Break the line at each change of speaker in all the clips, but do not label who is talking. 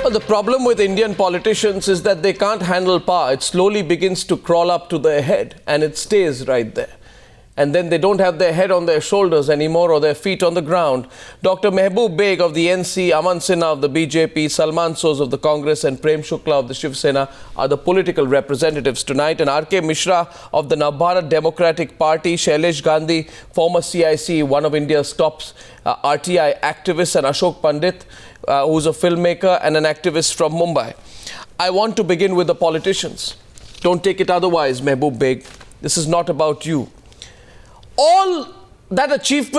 Well, the problem with Indian politicians is that they can't handle power. It slowly begins to crawl up to their head and it stays right there. And then they don't have their head on their shoulders anymore or their feet on the ground. Dr. Mehboob Beg of the NC, Aman Sinha of the BJP, Salman Soz of the Congress and Prem Shukla of the Shiv Sena are the political representatives tonight. And R.K. Mishra of the Navbharat Democratic Party, Shailesh Gandhi, former CIC, one of India's top RTI activists, and Ashok Pandit, who's a filmmaker and an activist from Mumbai. I want to begin with the politicians. Don't take it otherwise, Mehboob Beg. This is not about you. All that a chief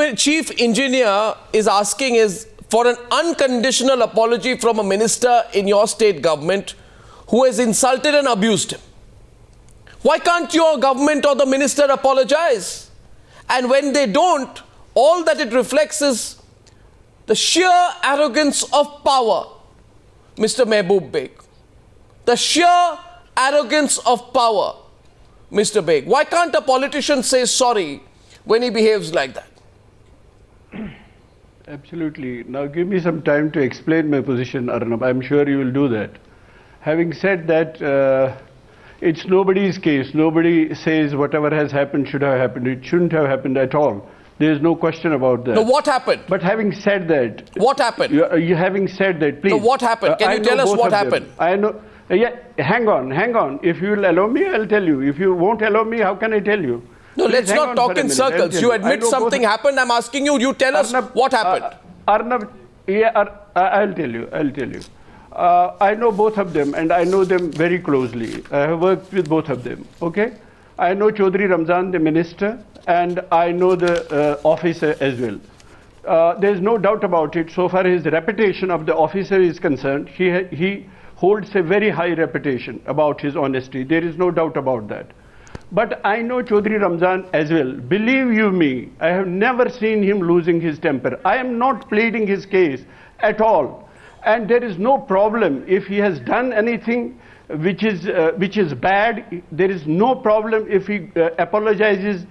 engineer is asking is for an unconditional apology from a minister in your state government who has insulted and abused him. Why can't your government or the minister apologize? And when they don't, all that it reflects is the sheer arrogance of power, Mr. Mehboob Beg. The sheer arrogance of power, Mr. Beg. Why can't a politician say sorry when he behaves like that?
Absolutely. Now give me some time to explain my position, Arnab. I'm sure you will do that. Having said that, it's nobody's case. Nobody says whatever has happened should have happened. It shouldn't have happened at all. There is no question about that.
No, what happened?
But having said that...
What happened?
You having said that, please...
No, what happened? Can you tell us what happened?
I know... yeah, hang on. If you will allow me, I'll tell you. If you won't allow me, how can I tell you?
No, let's not talk in circles. You admit something happened. I'm asking you, you tell us what happened.
Arnab, I'll tell you. I know both of them and I know them very closely. I have worked with both of them, okay? I know Choudhary Ramzan, the minister, and I know the officer as well. There's no doubt about it. So far his reputation of the officer is concerned, he holds a very high reputation about his honesty. There is no doubt about that. But I know Choudhary Ramzan as well. Believe you me, I have never seen him losing his temper. I am not pleading his case at all. And there is no problem if he has done anything which is bad. There is no problem if he apologizes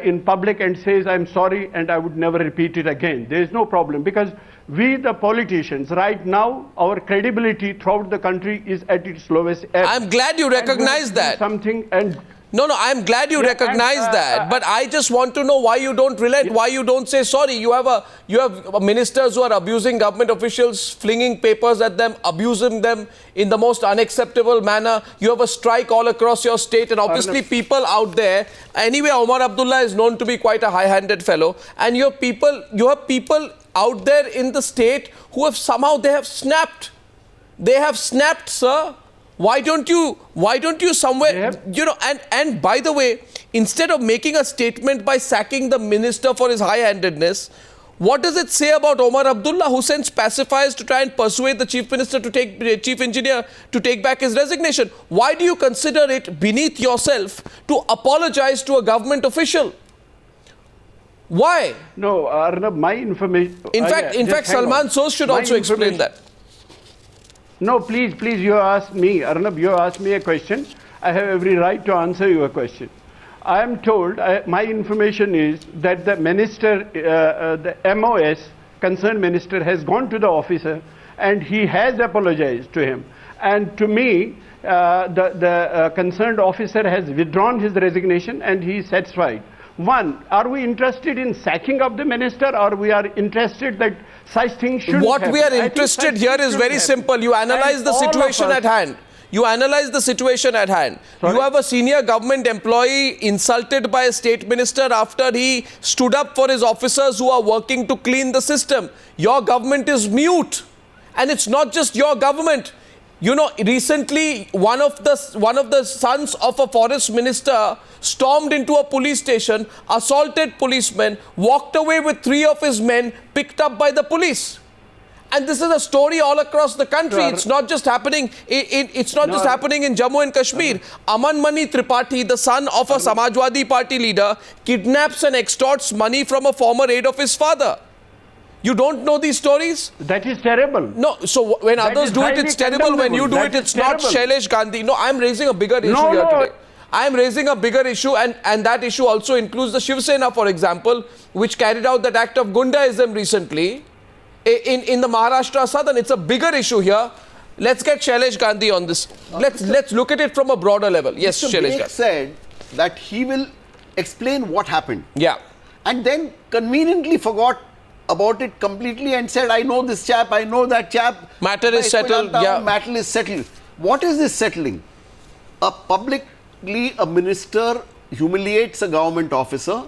in public and says, I'm sorry and I would never repeat it again. There is no problem because we, the politicians, right now, our credibility throughout the country is at its lowest ebb.
I'm glad you recognize that. No, I'm glad you recognize that. But I just want to know why you don't relent, why you don't say sorry. You have ministers who are abusing government officials, flinging papers at them, abusing them in the most unacceptable manner. You have a strike all across your state, and obviously people out there. Anyway, Omar Abdullah is known to be quite a high-handed fellow, and you have people out there in the state who have somehow they have snapped. They have snapped, sir. Why don't you somewhere, and by the way, instead of making a statement by sacking the minister for his high-handedness, what does it say about Omar Abdullah, who sends pacifiers to try and persuade the chief engineer to take back his resignation? Why do you consider it beneath yourself to apologize to a government official? Why?
No, Arnab, my information...
In fact, Salman Soz should also explain that.
No, please, you ask me. Arnab, you asked me a question. I have every right to answer your question. I am told, my information is that the minister, the MOS, concerned minister, has gone to the officer and he has apologized to him. And to me, the concerned officer has withdrawn his resignation and he is satisfied. One, are we interested in sacking of the minister, or we are interested that such things should happen?
What we are interested here is very simple. You analyze the situation at hand. You analyze the situation at hand. You have a senior government employee insulted by a state minister after he stood up for his officers who are working to clean the system. Your government is mute. And it's not just your government. You know, recently one of the sons of a forest minister stormed into a police station, assaulted policemen, walked away with 3 of his men, picked up by the police. And this is a story all across the country. It's not just happening in Jammu and Kashmir. Aman Mani Tripathi, the son of a Samajwadi Party leader, kidnaps and extorts money from a former aide of his father. You don't know these stories?
That is terrible.
No, so when others do it, it's terrible. When you do it, it's not. Shailesh Gandhi. No, I'm raising a bigger issue here today. I'm raising a bigger issue, and that issue also includes the Shiv Sena, for example, which carried out that act of Gundaism recently in the Maharashtra Southern. It's a bigger issue here. Let's get Shailesh Gandhi on this. Let's look at it from a broader level. Yes,
Mr.
Shailesh
Baig
Gandhi.
said that he will explain what happened.
Yeah.
And then conveniently forgot about it completely and said, I know this chap, I know that chap.
Matter is settled. Yeah.
Matter is settled. What is this settling? Publicly, a minister humiliates a government officer.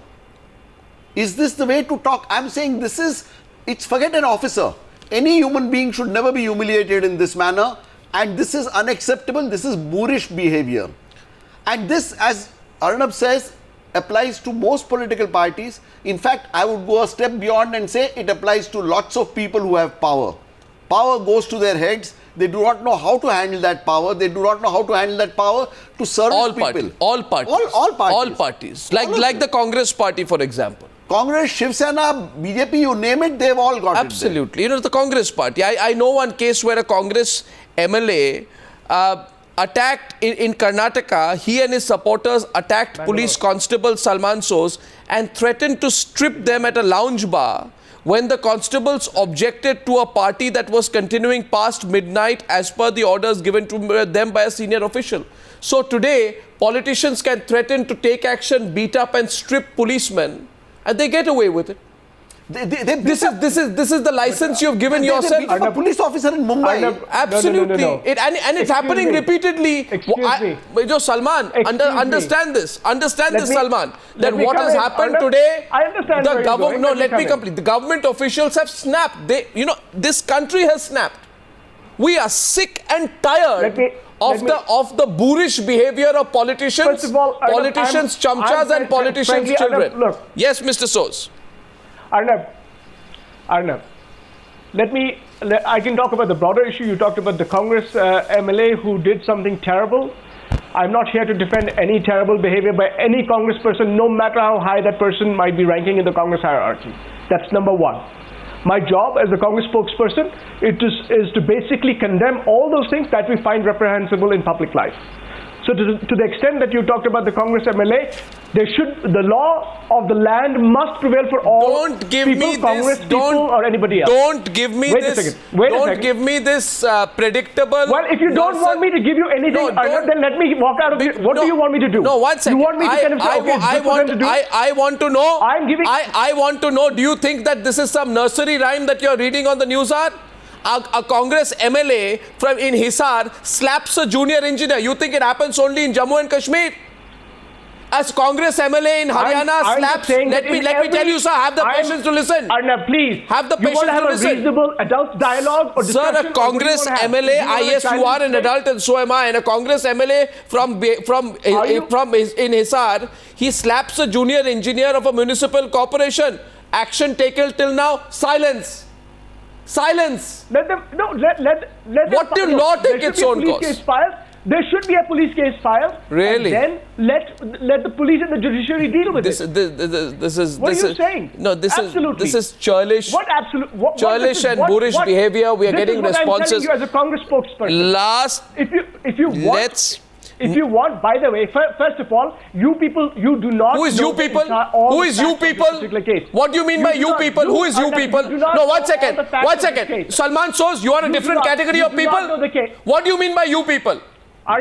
Is this the way to talk? I'm saying forget an officer. Any human being should never be humiliated in this manner. And this is unacceptable. This is boorish behavior. And this, as Arnab says, applies to most political parties. In fact, I would go a step beyond and say it applies to lots of people who have power. Power goes to their heads. They do not know how to handle that power. They do not know how to handle that power to service people.
All parties. All parties. Like the Congress party, for example.
Congress, Shiv Sena, BJP, you name it, they've all got
Absolutely. You know, the Congress party. I know one case where a Congress MLA attacked in Karnataka. He and his supporters attacked police constable Salman Soz and threatened to strip them at a lounge bar when the constables objected to a party that was continuing past midnight as per the orders given to them by a senior official. So today, politicians can threaten to take action, beat up and strip policemen, and they get away with it. This is the license you've given yourself.
I'm a police officer in Mumbai.
Absolutely.
No.
And it's happening repeatedly. Salman, understand this. Understand this, Salman. That what has happened today,
I understand where you're going.
let me complete. The government officials have snapped. This country has snapped. We are sick and tired of the boorish behavior of politicians,
First of all,
politicians' chamchas and politicians' children.
Look.
Yes, Mr. Soz.
Arnab, I can talk about the broader issue. You talked about the Congress MLA who did something terrible. I'm not here to defend any terrible behavior by any Congress person, no matter how high that person might be ranking in the Congress hierarchy. That's number one. My job as a Congress spokesperson is to basically condemn all those things that we find reprehensible in public life. So to the extent that you talked about the Congress MLA, the law of the land must prevail for all Congress people or anybody else.
Don't give me give me this predictable.
Well, if you don't want me to give you anything, then let me walk out of here. What do you want me to do?
No, one second.
You want me to kind of say,
I want to know.
I
want to know. Do you think that this is some nursery rhyme that you're reading on the Newshour? A Congress MLA in Hisar slaps a junior engineer. You think it happens only in Jammu and Kashmir? As Congress MLA in Haryana slaps, let me tell you, sir, have the patience to listen.
Arnab, please.
Have the patience to listen.
You want to have a reasonable adult dialogue or discussion?
Sir, a Congress MLA, yes, you are an adult and so am I, and a Congress MLA in Hisar, he slaps a junior engineer of a municipal corporation. Action taken till now, silence. Silence.
Let them.
What do law take its own course?
There should be a police case filed.
Really?
And then let the police and the judiciary deal with it. What are you saying?
No, this
absolutely.
is churlish.
What absolute?
Churlish and boorish behavior. We are getting responses.
I'm telling you as a Congress spokesperson. If you want, by the way, first of all, you people, you do not.
Who is you people? Who is you people? What do you mean by you people? Who is you people? No, 1 second. 1 second. Salman Soz, you are a different category of people. What do you mean by you people?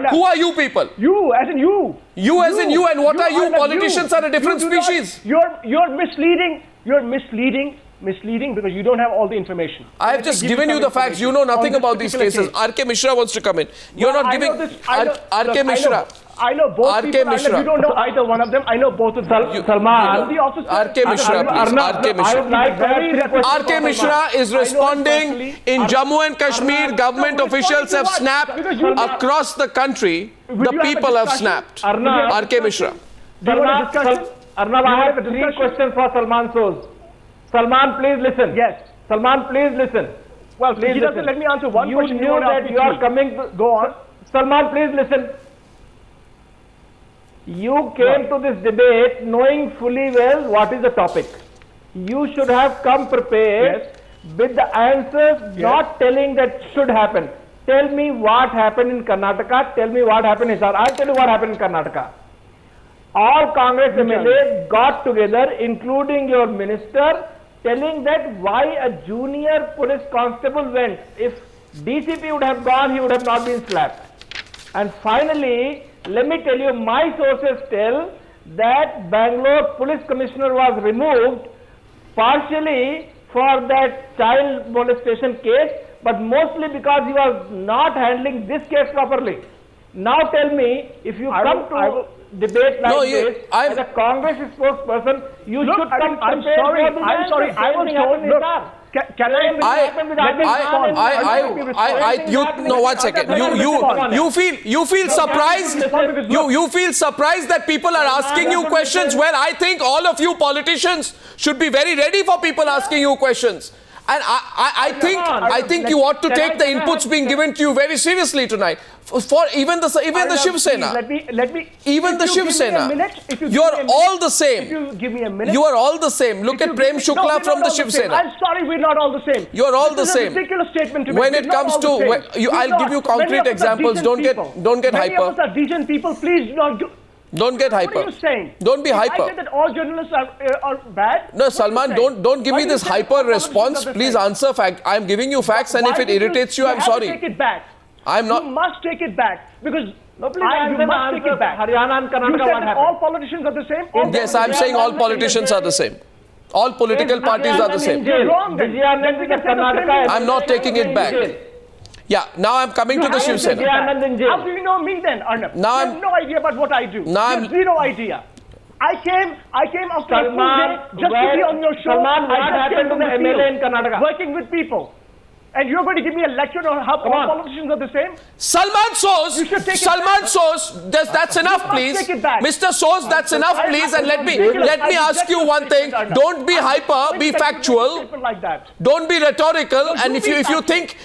Who are you people?
You, as in you.
You as in you, and what are you? Politicians are a different species.
You're misleading. You're misleading because you don't have all the information.
I have just given you the facts. You know nothing about these cases. R.K. Mishra wants to come in. You're not giving... R.K. Mishra.
I know both people. You don't know either one of them. I know both of them.
Salman. R.K. Mishra, please. R.K. Mishra. R.K. Mishra is responding in Jammu and Kashmir. Government officials have snapped across the country. The people have snapped. R.K. Mishra.
Arnab, I have 3 questions for Salman Soz. Salman, please listen.
Yes.
Salman, please listen.
Well, please he doesn't let me answer one question.
You knew that you are coming.
Go on.
Salman, please listen. You came to this debate knowing fully well what is the topic. You should have come prepared with the answers, not telling that should happen. Tell me what happened in Karnataka. Tell me what happened in Hisar. I'll tell you what happened in Karnataka. All Congress MLAs got together, including your minister, telling that why a junior police constable went. If DCP would have gone, he would have not been slapped. And finally, let me tell you, my sources tell that Bangalore police commissioner was removed partially for that child molestation case, but mostly because he was not handling this case properly. Now tell me, if you come to debate like this, as a Congress spokesperson, you should come
I'm sorry, I was told, look, can
one second. You feel surprised. You feel surprised that people are asking you questions. Well, I think all of you politicians should be very ready for people asking you questions. And I think you ought to take the inputs being given to you very seriously tonight. For even the Shiv Sena. Even the Shiv Sena. You're all the same.
If you give me a minute.
You are all the same. Look at Prem Shukla from the Shiv Sena.
I'm sorry, we're not all the same.
You're all the same.
This is a ridiculous statement to make.
When it comes to, I'll give you concrete examples. Don't get hyper.
Many of us are decent people. Please do not.
Don't get hyper.
What are you saying?
Don't be hyper.
I said that all journalists are bad.
No, Salman, don't give me this hyper response. Please answer fact. I'm giving you facts, and if it irritates you, I'm sorry.
Take it back.
I'm not.
You must take it back because.
No, please
you must take it back.
Haryana and Karnataka,
you said
what
that
happened?
all politicians are the same.
Yes, I'm saying all politicians are the same. All political parties are the same.
You're wrong then.
I'm not taking it back. Yeah, now I'm coming to the Shiv Sena.
How do you know me then, Arnab?
Now
you have no idea about what I do.
Now
you have zero idea. I came after a full day just to be on your show.
Salman, what happened to the MLA in Karnataka?
Working with people. And you're going to give me a lecture on how all politicians are the same?
Salman Sos, that's enough, please. Mr. Sos, that's enough, please. And let me ask you one thing. Don't be hyper, be factual. Don't be rhetorical. And if you think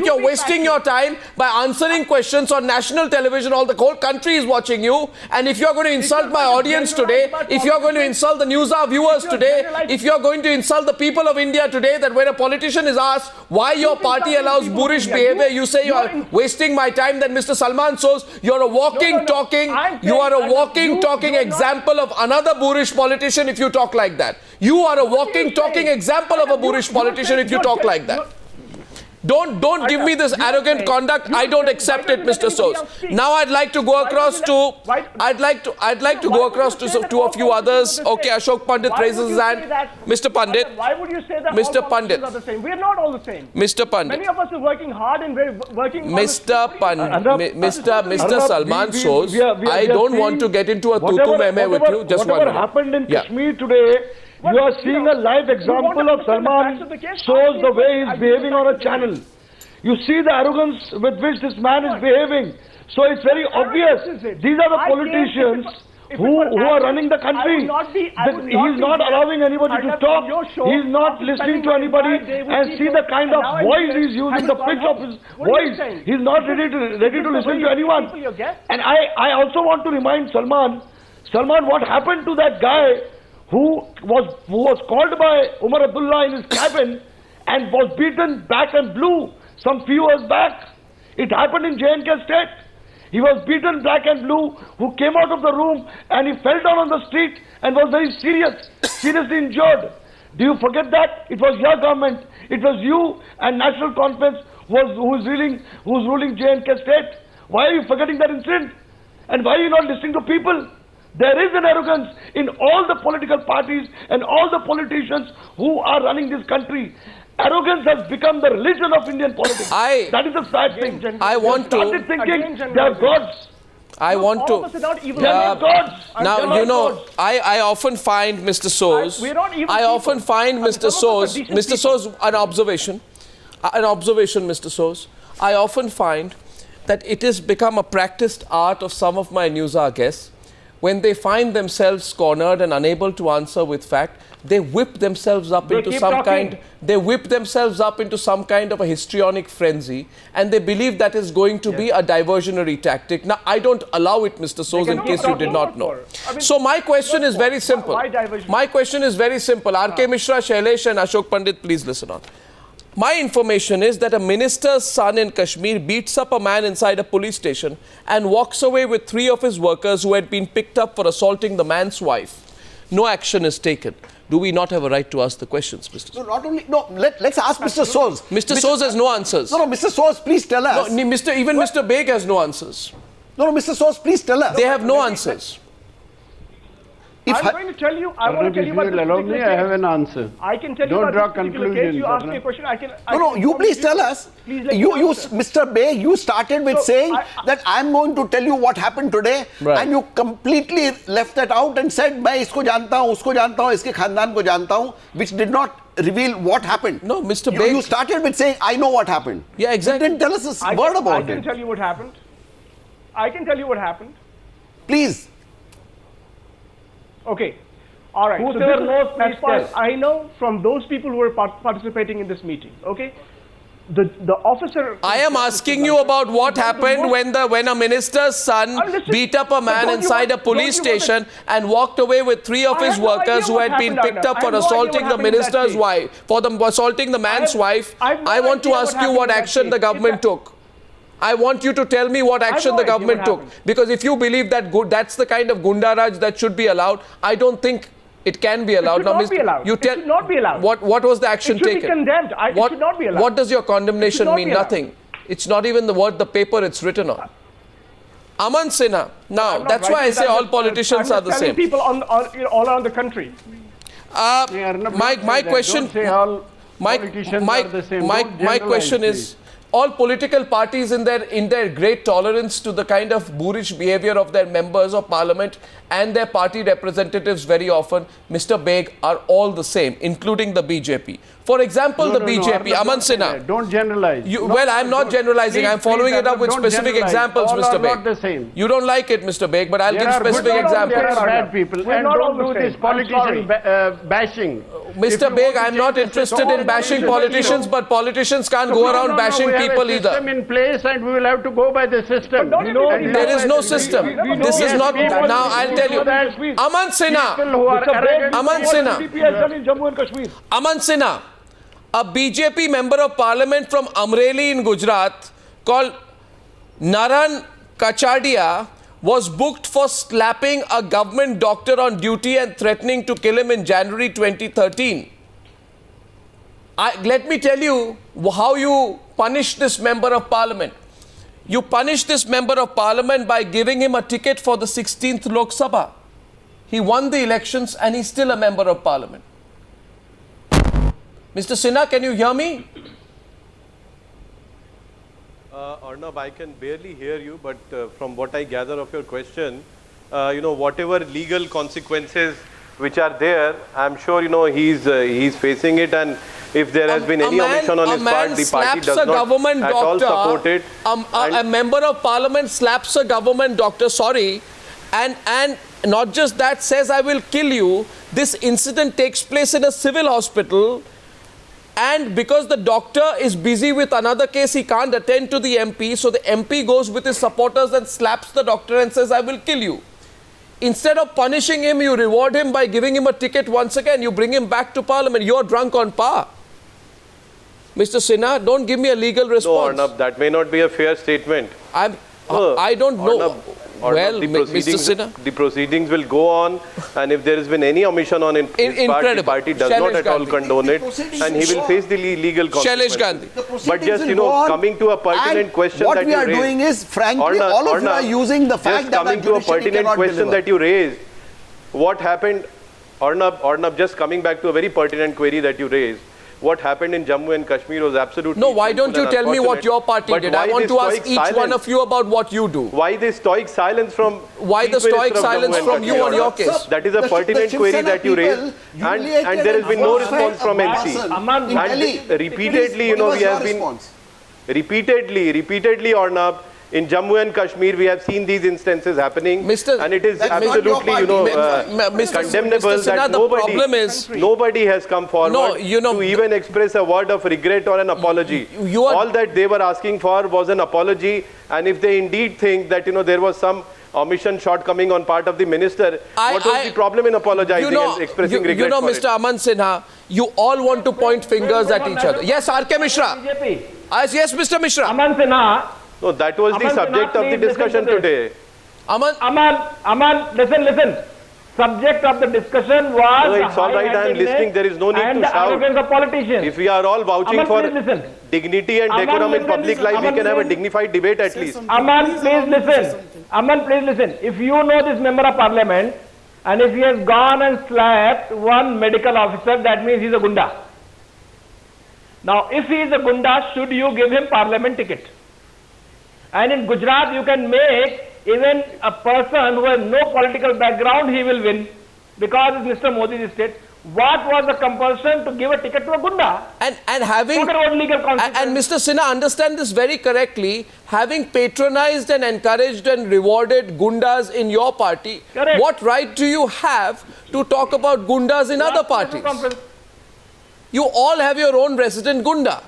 you're wasting your time by answering questions on national television, all the whole country is watching you. And if you're going to insult my audience today, if you're going to insult the Newshour viewers today, if you're going to insult the people of India today, that when a politician is asked why your party allows boorish behavior, you say you are wasting my time, then Mr. Salman Sos, you're a walking, talking example of another boorish politician if you talk like that. You are a walking, talking example of a boorish politician if you talk like that. Don't give me this arrogant conduct. I don't accept it, Mr. Sos. Now I'd like to go across to to a few others. Okay, Ashok Pandit raises his hand. Mr. Pandit.
Why would you say that
Mr.
all
Pandit.
politicians are the same? We are not all the same.
Mr. Pandit.
Many of us are working hard and we're working
Mr. Salman Sos, I don't want to get into a tutu meme with you. Just one minute.
Whatever happened in Kashmir today, you are seeing a live example of Salman Sos, the way he's behaving on a channel. You see the arrogance with which this man is behaving. So it's very obvious. These are the politicians who are running the country. He's not allowing anybody to talk. He's not listening to anybody and see the kind of voice he's using, the pitch of his voice. He's not ready to listen to anyone. And I also want to remind Salman, what happened to that guy who was called by Omar Abdullah in his cabin and was beaten back and blue some few years back. It happened in J&K state. He was beaten black and blue, who came out of the room and he fell down on the street and was very seriously injured. Do you forget that? It was your government. It was you and National Conference who's ruling J&K state. Why are you forgetting that incident? And why are you not listening to people? There is an arrogance in all the political parties and all the politicians who are running this country. Arrogance has become the religion of Indian politics. That is a sad thing.
I want to.
Started thinking they are gods.
I want to.
They are not gods.
Now, you know, I often find Mr. Sos, Mr. Sos, an observation, Mr. Sos. I often find that it has become a practiced art of some of my Newshour guests. When they find themselves cornered and unable to answer with fact, they whip themselves up into some kind of a histrionic frenzy, and they believe that is going to be a diversionary tactic. Now, I don't allow it, Mr. Sos, in case you did not know. So my question is very simple. My question is very simple. R.K. Mishra, Shailesh and Ashok Pandit, please listen on. My information is that a minister's son in Kashmir beats up a man inside a police station and walks away with 3 of his workers who had been picked up for assaulting the man's wife. No action is taken. Do we not have a right to ask the questions, Mr.
No, not only, no, let's ask Mr. Soz.
Mr. Soz has no answers.
No, Mr. Soz, please tell us.
No, even Mr. Beg has no answers.
No, Mr. Soz, please tell us.
They have no answers.
I'm going to tell you, I want to tell you about
If you
this
will allow me,
particular
I have
case.
an answer.
I can tell you
Don't draw
about this particular case.
conclusions.
You ask me a question, I can
No, you please tell us.
Please let
You,
me answer.
Mr. Bey, you started with
So,
saying
I-
that I'm going to tell you what happened today,
Right.
and you completely left that out and said, मैं इसको जानता हूँ, उसको जानता हूँ, इसके खानदान को जानता हूँ, which did not reveal what happened.
No, Mr.
You,
Beg-
you started with saying, I know what happened.
Yeah, exactly.
You didn't tell us a
I
word
can,
about
I can
it.
tell you what happened. I can tell you what happened.
Please.
Okay. All right.
Whosoever
this is
knows, please
as far
tell.
as I know from those people who were participating in this meeting. Okay. The officer.
I am asking you about what happened when a minister's son
Listen,
beat up a
but
man
don't you
inside a
want-
police
don't you want
station and walked away with 3 of
I
his
have no idea
workers who
what
had been
happened,
picked up
Arnab. I
for
have no idea
assaulting
what
the
happened in that
minister's
case.
wife, for assaulting the man's wife.
I have no
I want to
idea
ask
what
you
happened
what
in that
action the
case.
government took. I want you to tell me what action
no
the
idea
government
what
took.
happened.
Because if you believe that that's the kind of gundaraj that should be allowed, I don't think it can be allowed.
should not be allowed.
You
It
tell
should not be allowed.
What was the action
should be
taken?
condemned. It should not be allowed.
What does your condemnation
not
mean?
be allowed.
Nothing. It's not even the word, the paper it's written on. Aman Sinha. Now,
I'm not
that's why I
writing
say
that,
all
but,
politicians
I'm
are the
just telling
same.
people all around the country.
Arnab,
My
don't say that.
question,
Don't say all
my
politicians are the same.
my
Don't
my
generalize,
question is,
please.
all political parties in their great tolerance to the kind of boorish behavior of their members of parliament and their party representatives very often, Mr. Beg, are all the same, including the BJP. For example, the BJP,
Arnab,
Aman
don't say
Sinha.
that. Don't generalize.
Well, I'm not generalizing. I'm following it up with
Don't
specific
generalize.
examples,
All
Mr.
are
Beg.
not the same.
You don't like it, Mr. Beg, but I'll
There
give
are good
specific
people,
examples.
there are bad people,
We're
and
not all
don't
the
do this
same. I'm
politician
sorry.
bashing. If
Mr.
you
Beg,
want to
I'm not
change the
interested
system,
in bashing
change the
politicians,
system.
but politicians can't
No,
go
no,
around
no,
bashing
we have
people
a system
either.
in place, and we will have to go by the system.
don't you know-
And
There is no
we-
system.
we
This
know
is
that
not.
people-
Now I'll tell you.
that
Aman Sinha.
People who are
Mr. Beg,
arrogant.
Aman
what
Sinha.
BJP has done in Jammu and Kashmir.
Aman Sinha, a BJP member of parliament from Amreli in Gujarat called Naran Kachadia was booked for slapping a government doctor on duty and threatening to kill him in January 2013. Let me tell you how you punish this member of parliament. You punish this member of parliament by giving him a ticket for the 16th Lok Sabha. He won the elections and he's still a member of parliament. Mr. Sinha, can you hear me?
Arnab, I can barely hear you, but from what I gather of your question, whatever legal consequences which are there, I'm sure, he's facing it, and if there has been any omission on his part, the party does not
government
at all
doctor,
support it.
a member of parliament slaps a government doctor, and not just that, says, I will kill you. This incident takes place in a civil hospital. And because the doctor is busy with another case, he can't attend to the MP. So the MP goes with his supporters and slaps the doctor and says, I will kill you. Instead of punishing him, you reward him by giving him a ticket once again. You bring him back to parliament. You're drunk on power. Mr. Sinha, don't give me a legal response.
No, Arnab, that may not be a fair statement.
I don't know. Well, Mr. Sinha.
The proceedings will go on, and if there has been any omission on his part, the
Incredible.
party does
Shailesh
not at all
Gandhi.
condone it,
proceedings
and he
will
will
go
face the legal consequences.
Shailesh Gandhi.
The
But
proceedings
just,
will go on,
coming to a pertinent
and
question
what
that
we
you
are
raised.
doing is, frankly,
Arnab,
all of you are
Arnab,
using the fact
just
that
coming
our
to a
judiciary
pertinent
cannot
question
deliver.
that you raised, what happened, Arnab, just coming back to a very pertinent query that you raised, what happened in Jammu and Kashmir was absolutely
No, why don't
shameful
you
and
tell me what
unfortunate.
your party
But
did?
why
I want
this
to ask
stoic
each one
silence?
of you about what you do.
Why this stoic silence from
Why the
Chief Minister
stoic
of
silence
Jammu and
from you
Kashmir?
on your case?
That is a pertinent
the
query
Shiv Sena
that you raised,
people
and
humiliated
there has been no
and
response from
forced a
MC.
person
Aman,
in
And
Delhi.
repeatedly,
What was
we
your
have been
response?
repeatedly, Arnab, in Jammu and Kashmir, we have seen these instances happening, and it is
That's not your
absolutely,
party.
condemnable
Mr. Sinha,
that
the problem is,
nobody has come forward to even express a word of regret or an apology. All that they were asking for was an apology, and if they indeed think that there was some omission shortcoming on part of the minister, what was the problem in apologizing and expressing regret for
Mr.
it?
Aman Sinha, you all want to point fingers at each other. Yes, R.K. Mishra.
BJP.
Yes, Mr. Mishra.
Aman Sinha.
No, that was the
Aman,
subject of the
please listen
discussion
to this.
today.
Aman,
Aman, listen. Subject of the discussion was
No, it's all right, I am listening. There is no need
and
to
the
shout.
arrogance of politicians.
If we are all vouching
Aman,
for
please listen.
dignity and
Aman,
decorum in
listen,
public
listen.
life, we
Aman,
can have a
listen.
dignified debate at least.
Aman, please listen. Aman, please listen. If you know this member of parliament, and if he has gone and slapped one medical officer, that means he's a gunda. Now, if he is a gunda, should you give him parliament ticket? And in Gujarat, you can make even a person who has no political background, he will win. Because it's Mr. Modi's state. What was the compulsion to give a ticket to a gunda?
And having
legal
and Mr. Sinha, understand this very correctly, having patronized and encouraged and rewarded gundas in your party,
Correct.
what right do you have to talk about gundas in other parties? You all have your own resident gunda.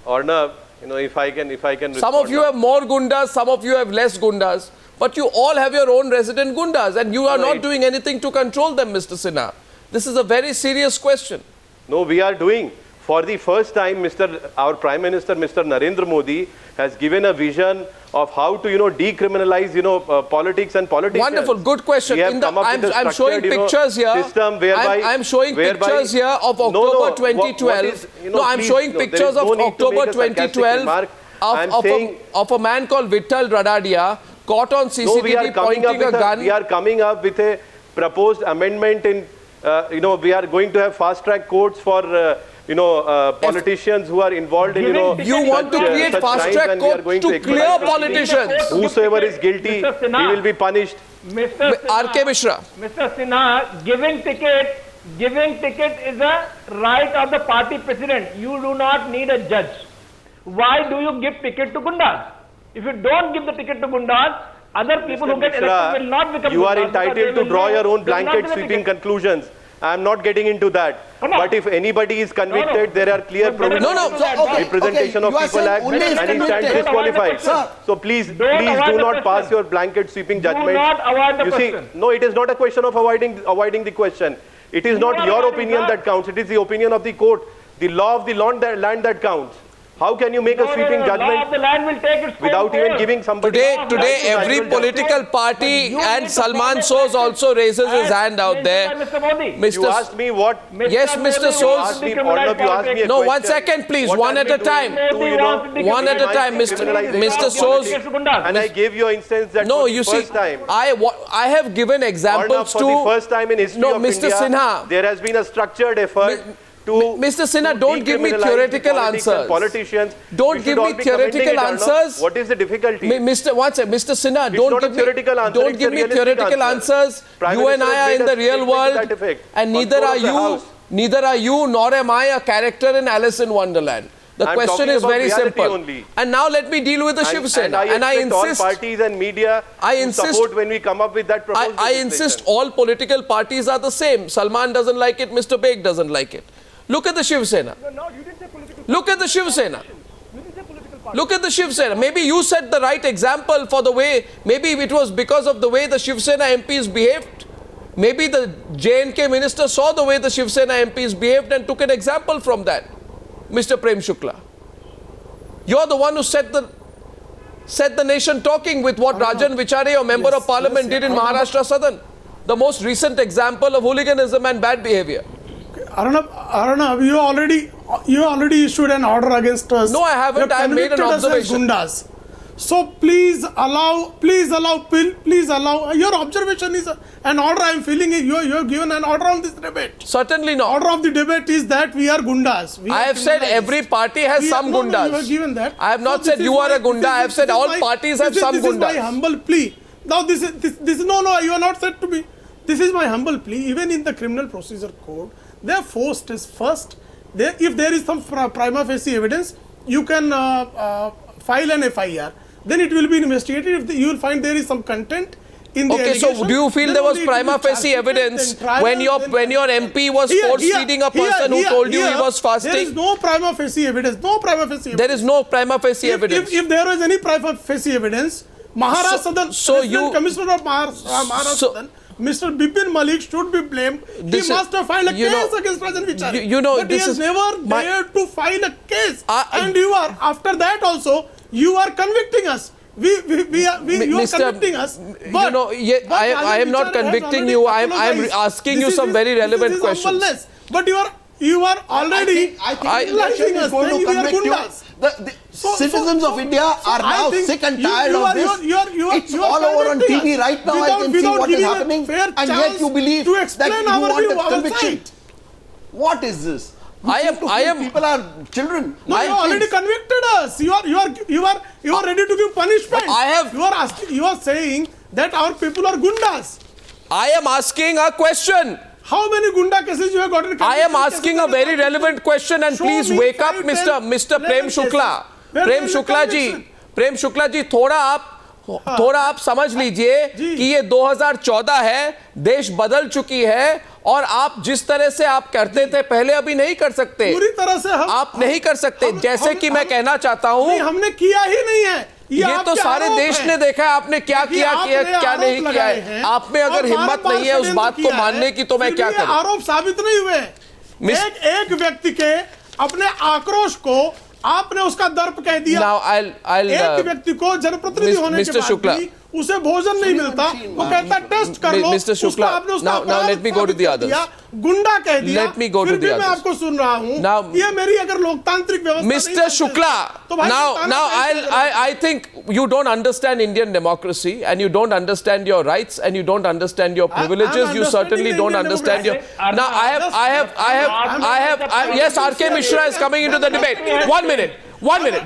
Arnab, you know, if I can
Some of you have more gundas, some of you have less gundas, but you all have your own resident gundas and you are not doing anything to control them, Mr. Sinha. This is a very serious question.
No, we are doing. For the first time, our Prime Minister, Mr. Narendra Modi, has given a vision of how to, decriminalize, politics and politicians.
Wonderful, good question.
We have come up with a
I'm showing
structured,
pictures here.
System whereby
I'm showing pictures here of October 2012. I'm showing pictures of October 2012 of a man called Vittal Radadia caught on CCTV pointing a gun.
We are coming up with a proposed amendment in, we are going to have fast-track courts for, politicians who are involved in,
You want to create fast-track courts to clear politicians.
Whosoever is guilty, he will be punished.
R.K. Mishra.
Mr. Sinha, giving ticket is a right of the party president. You do not need a judge. Why do you give ticket to gundas? If you don't give the ticket to gundas, other people who get elected will not become
You are
gundas
entitled to draw your own blanket sweeping conclusions. I am not getting into that. But if anybody is convicted, there are clear provisions. Representation of People Act, and he stands disqualified. So please do not pass your blanket sweeping judgment.
Do not avoid the question.
No, it is not a question of avoiding the question. It is not your opinion that counts. It is the opinion of the court. The law of the land that counts. How can you make a sweeping judgment
law of the land will take its
without even giving somebody...
Today every political party and Salman Soz also raises his hand out there.
You asked me what...
Yes, Mr. Soz. No, 1 second please, one at a time. One at a time, Mr. Soz.
And I gave you an instance that
no,
for
you
the
see,
first time...
I have given examples
for the first time in history of
Mr.
India,
Sinha,
there has been a structured effort
Mr. Sinha, don't give me theoretical answers.
Politicians.
Don't give me theoretical answers.
What is the difficulty?
Mr. Sinha, don't give me theoretical answers. You and I are in the real world, and neither are you nor am I a character in Alice in Wonderland. The question is very simple. And now let me deal with the Shiv Sena.
And I insist all parties and media to support when we come up with that proposal.
I insist all political parties are the same. Salman doesn't like it, Mr. Beg doesn't like it. Look at the Shiv Sena. Look at the Shiv Sena. Look at the Shiv Sena. Maybe you set the right example for the way, maybe it was because of the way the Shiv Sena MPs behaved. Maybe the J&K minister saw the way the Shiv Sena MPs behaved and took an example from that. Mr. Prem Shukla. You're the one who set the nation talking with what Rajan Vichare, your member of parliament, did in Maharashtra Southern. The most recent example of hooliganism and bad behavior.
Arnab, you already issued an order against us.
No, I haven't. I made an observation.
Gundas. So please allow. Your observation is an order. I am feeling it. You have given an order on this debate.
Certainly not.
Order of the debate is that we are gundas.
I have said every party has some gundas.
No, you have given that.
I have not said you are a gunda. I have said all parties have some gundas.
This is my humble plea. Now this is no. You are not said to be. This is my humble plea. Even in the criminal procedure code, they are forced is first. If there is some prima facie evidence, you can file an FIR. Then it will be investigated. If you will find there is some content in the allegation.
So do you feel there was prima facie evidence when your MP was force-feeding a person who told you he was fasting?
There is no prima facie evidence.
There is no prima facie evidence.
If there was any prima facie evidence, Maharashtra Southern, Commissioner of Maharashtra Southern, Mr. Bipin Malik should be blamed. He must have filed a case against Rajan Vichare. But he has never dared to file a case. And you are, after that also, you are convicting us. you are convicting us. But,
I am not convicting you. I am asking you some very relevant questions.
But you are already
election is going to convict you. The citizens of India are now sick and tired of this. It's all over on TV right now. I can see what is happening, and yet you believe that you want a conviction. What is this? People are children.
No, you already convicted us. You are ready to give punishment. You are saying that our people are gundas.
I am asking a question.
How many gunda cases you have gotten?
I am asking a very relevant question, and please wake up, Mr. Prem Shukla. Prem Shukla ji, थोड़ा आप समझ लीजिए कि ये 2014 है, देश बदल चुकी है, और आप जिस तरह से आप करते थे पहले अभी नहीं कर सकते,
पूरी तरह से
आप नहीं कर सकते। जैसे कि मैं कहना चाहता हूं,
हमने किया ही नहीं है।
ये तो सारे देश ने देखा है आपने क्या किया क्या नहीं किया है। आप में अगर हिम्मत नहीं है उस बात को मानने की, तो मैं क्या करूं?
आरोप साबित नहीं हुए। एक व्यक्ति के अपने आक्रोश को आपने उसका दर्प कह दिया। एक व्यक्ति को जनप्रतिनिधि होने के बाद भी उसे भोजन नहीं मिलता, वो कहता टेस्ट कर लो।
Mr. Shukla, now let me go to the others.
गुंडा कह दिया।
Let me go to the others.
मैं आपको सुन रहा हूँ। ये मेरी अगर लोकतांत्रिक व्यवस्था
Mr. Shukla, now I think you don't understand Indian democracy, and you don't understand your rights, and you don't understand your privileges. You certainly don't understand your. Now yes, R.K. Mishra is coming into the debate. 1 minute.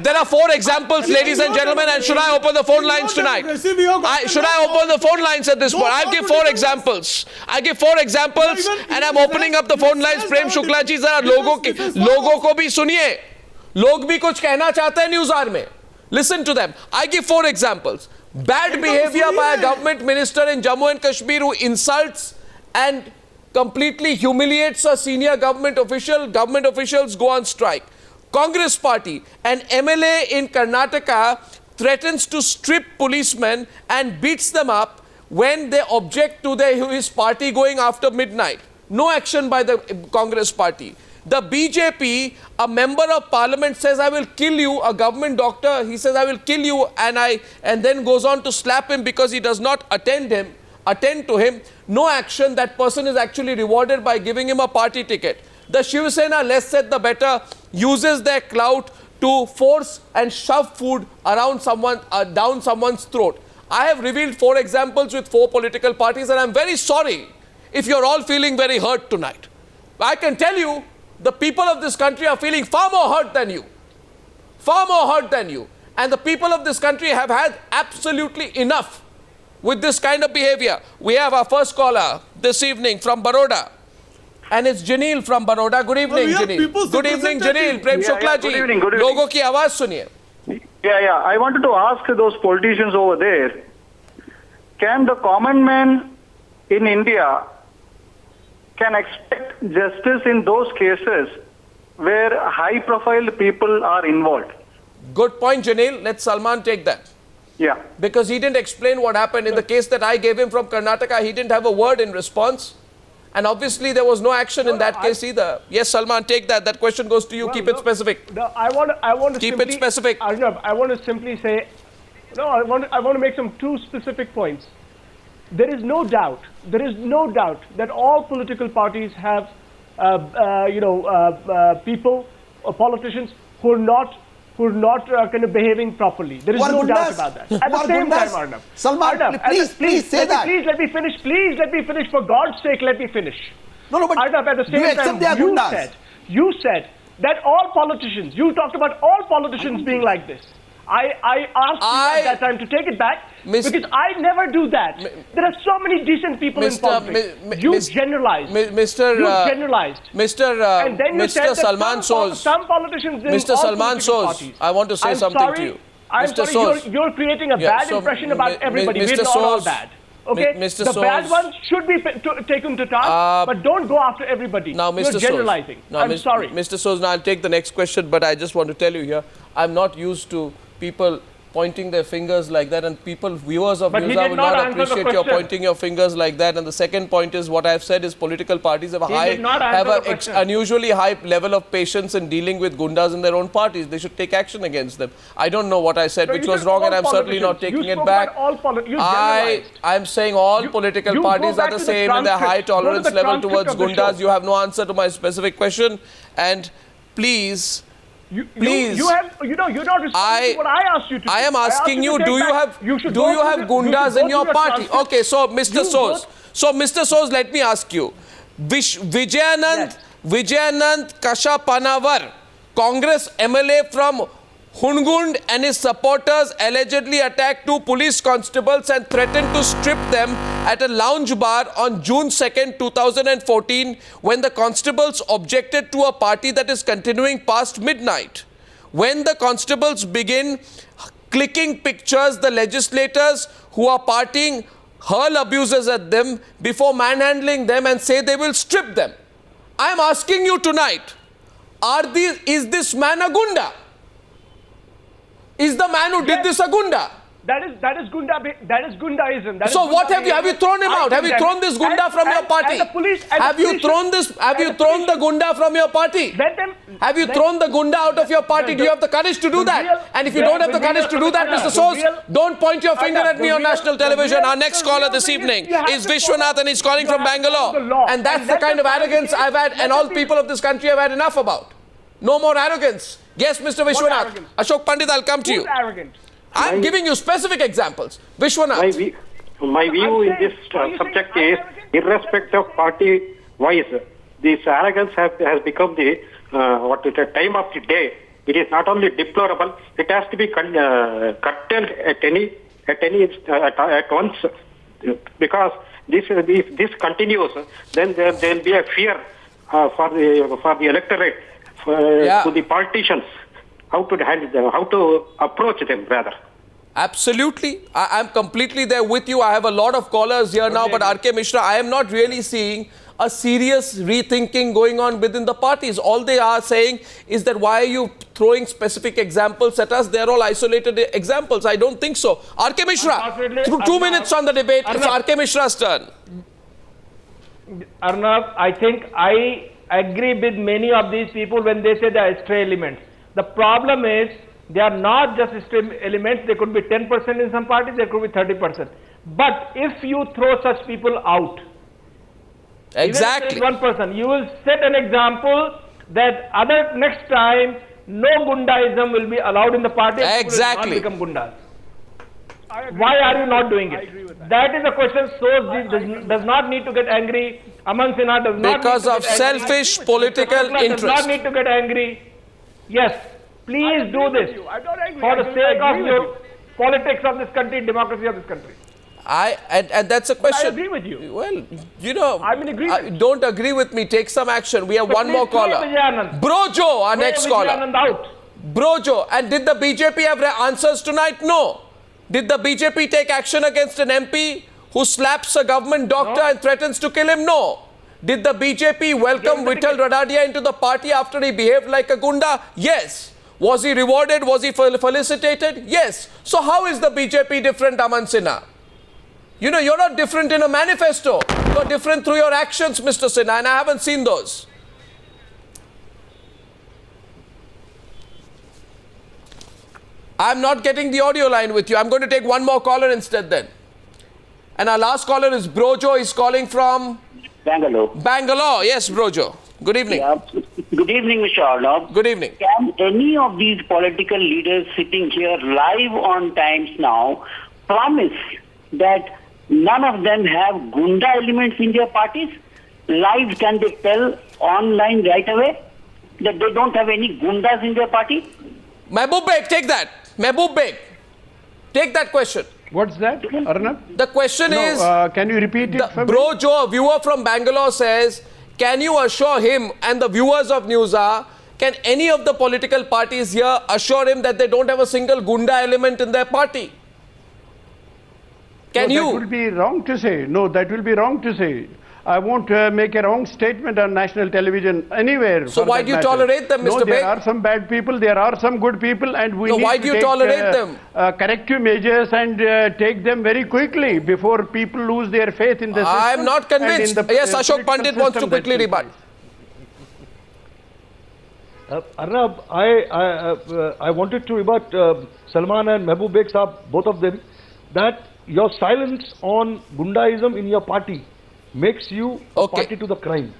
There are 4 examples, ladies and gentlemen, and should I open the phone lines tonight? Should I open the phone lines at this point? I'll give 4 examples. And I'm opening up the phone lines. Prem Shukla ji, जरा लोगों को भी सुनिए. लोग भी कुछ कहना चाहते हैं न्यूज़ में. Listen to them. I give 4 examples. Bad behavior by a government minister in Jammu and Kashmir who insults and completely humiliates a senior government official. Government officials go on strike. Congress party, an MLA in Karnataka threatens to strip policemen and beats them up when they object to his party going after midnight. No action by the Congress party. The BJP, a member of parliament says, I will kill you, a government doctor, he says, I will kill you, and then goes on to slap him because he does not attend to him. No action. That person is actually rewarded by giving him a party ticket. The Shiv Sena, less said the better, uses their clout to force and shove food around down someone's throat. I have revealed 4 examples with 4 political parties, and I'm very sorry if you're all feeling very hurt tonight. I can tell you, the people of this country are feeling far more hurt than you. Far more hurt than you. And the people of this country have had absolutely enough with this kind of behavior. We have our first caller this evening from Baroda. And it's Janil from Baroda. Good evening, Janil. Good evening, Janil. Prem Shukla ji.
Good evening.
Logo ki आवाज सुनिए.
Yeah. I wanted to ask those politicians over there, can the common man in India can expect justice in those cases where high-profile people are involved?
Good point, Janil. Let Salman take that.
Yeah.
Because he didn't explain what happened. In the case that I gave him from Karnataka, he didn't have a word in response. And obviously there was no action in that case either. Yes, Salman, take that. That question goes to you. Keep it specific.
No, I want to
keep it specific.
I want to simply say, I want to make some 2 specific points. There is no doubt that all political parties have, people, politicians who are not kind of behaving properly. There is no doubt about that. At the same time, Arnab.
Salman, please say that.
Please let me finish. Please let me finish. For God's sake, let me finish.
No, but
Arnab, at the same time, you said that all politicians, you talked about all politicians being like this. I asked you at that time to take it back because I never do that. There are so many decent people in politics. You generalized. Generalized.
And then you said
Salman some politicians in
Mr. Salman
parties.
I want to say something to you.
I'm sorry, you're creating a bad impression about everybody. We're not all bad. Okay, the bad ones should be taken to task, but don't go after everybody.
Now, Mr.
You're generalizing. I'm sorry.
Mr. Soz, now I'll take the next question, but I just want to tell you here, I'm not used to people pointing their fingers like that, and people, viewers of
But he
Newshour
did
will
not
not
answer the
appreciate your
question.
pointing your fingers like that. And the second point is, what I've said is political parties have an unusually high level of patience in dealing with gundas in their own parties. They should take action against them. I don't know what I said, which was wrong, and I'm certainly not taking it back. I'm saying all political parties are the same in their high tolerance level towards gundas. You have no answer to my specific question, and please.
You're not responding to what I asked you to do.
I am asking you, do you have gundas in your party? Okay, so Mr. Soz, let me ask you. Vijayanand Kashapanavar, Congress MLA from Hungund, and his supporters allegedly attacked 2 police constables and threatened to strip them at a lounge bar on June 2nd, 2014, when the constables objected to a party that is continuing past midnight. When the constables begin clicking pictures, the legislators who are partying hurl abuses at them before manhandling them and say they will strip them. I am asking you tonight, is this man a gunda? Is the man who did this a gunda?
That is gundaism.
So what have you thrown him out? Have you thrown this gunda from your party? Have you thrown the gunda from your party? Have you thrown the gunda out of your party? Do you have the courage to do that? And if you don't have the courage to do that, Mr. Soz, don't point your finger at me on national television. Our next caller this evening is Vishwanath, and he's calling from Bangalore. And that's the kind of arrogance I've had, and all people of this country have had enough about. No more arrogance. Yes, Mr. Vishwanath. Ashok Pandit, I'll come to you.
Arrogant?
I'm giving you specific examples. Vishwanath.
My view in this subject is, irrespective of party-wise, this arrogance has become the time of the day. It is not only deplorable; it has to be curtailed at once, because if this continues, then there will be a fear for the electorate, to the politicians, how to handle them, how to approach them, rather.
Absolutely. I'm completely there with you. I have a lot of callers here now, but R.K. Mishra, I am not really seeing a serious rethinking going on within the parties. All they are saying is that, why are you throwing specific examples at us? They're all isolated examples. I don't think so. R.K. Mishra, 2 minutes on the debate. It's R.K. Mishra's turn.
Arnav, I think I agree with many of these people when they say they are stray elements. The problem is, they are not just stray elements. They could be 10% in some parties, they could be 30%. But if you throw such people out,
exactly,
even if there is 1%, you will set an example that next time no gundaism will be allowed in the party.
Exactly.
Will not become gundas. Why are you not doing it? That is a question. So does not need to get angry. Aman Sinha does not
because of selfish political interest.
Does not need to get angry. Yes, please do this for the sake of your politics of this country, democracy of this country.
And that's a question.
I agree with you.
Well, you know,
I'm in agreement.
Don't agree with me. Take some action. We have one more caller. Brojo, our next caller. Brojo. And did the BJP have answers tonight? No. Did the BJP take action against an MP who slaps a government doctor and threatens to kill him? No. Did the BJP welcome Vittal Radadia into the party after he behaved like a gunda? Yes. Was he rewarded? Was he felicitated? Yes. So how is the BJP different, Aman Sinha? You know, you're not different in a manifesto. You're different through your actions, Mr. Sinha, and I haven't seen those. I'm not getting the audio line with you. I'm going to take one more caller instead then. And our last caller is Brojo. He's calling from
Bangalore.
Bangalore. Yes, Brojo. Good evening.
Yeah. Good evening, Mr. Arnav.
Good evening.
Can any of these political leaders sitting here live on Times Now promise that none of them have gunda elements in their parties? Live, can they tell online right away that they don't have any gundas in their party?
Mehboob Beg, take that. Mehboob Beg, take that question.
What's that, Arnab?
The question is...
can you repeat it for me?
Brojo, a viewer from Bangalore, says, can you assure him and the viewers of Newshour, can any of the political parties here assure him that they don't have a single gunda element in their party? Can you?
That will be wrong to say. No, that will be wrong to say. I won't make a wrong statement on national television anywhere.
So why do you tolerate them, Mr.
No,
Beg?
there are some bad people, there are some good people, and we need
why
to
do you
take,
tolerate them?
Corrective measures and take them very quickly before people lose their faith in the system.
I am not convinced. Yes, Ashok Pandit wants to quickly rebut.
Arnab, I wanted to rebut Salman and Mehboob Beg Saab, both of them, that your silence on Gundaism in your party makes you a party to the crime.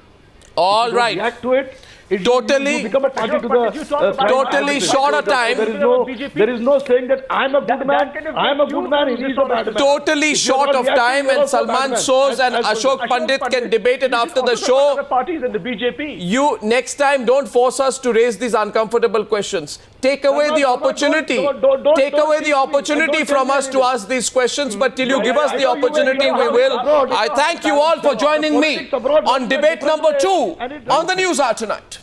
All right.
React to it.
Totally,
you become a party to the
totally short a time.
There is no saying that I'm a good man. I'm a good man. He's a bad man.
Totally short of time, and Salman Soz and Ashok Pandit can debate it after the show.
Parties and the BJP.
You next time don't force us to raise these uncomfortable questions. Take away the opportunity. Take away the opportunity from us to ask these questions. But till you give us the opportunity, we will. I thank you all for joining me on debate number 2 on the Newshour tonight.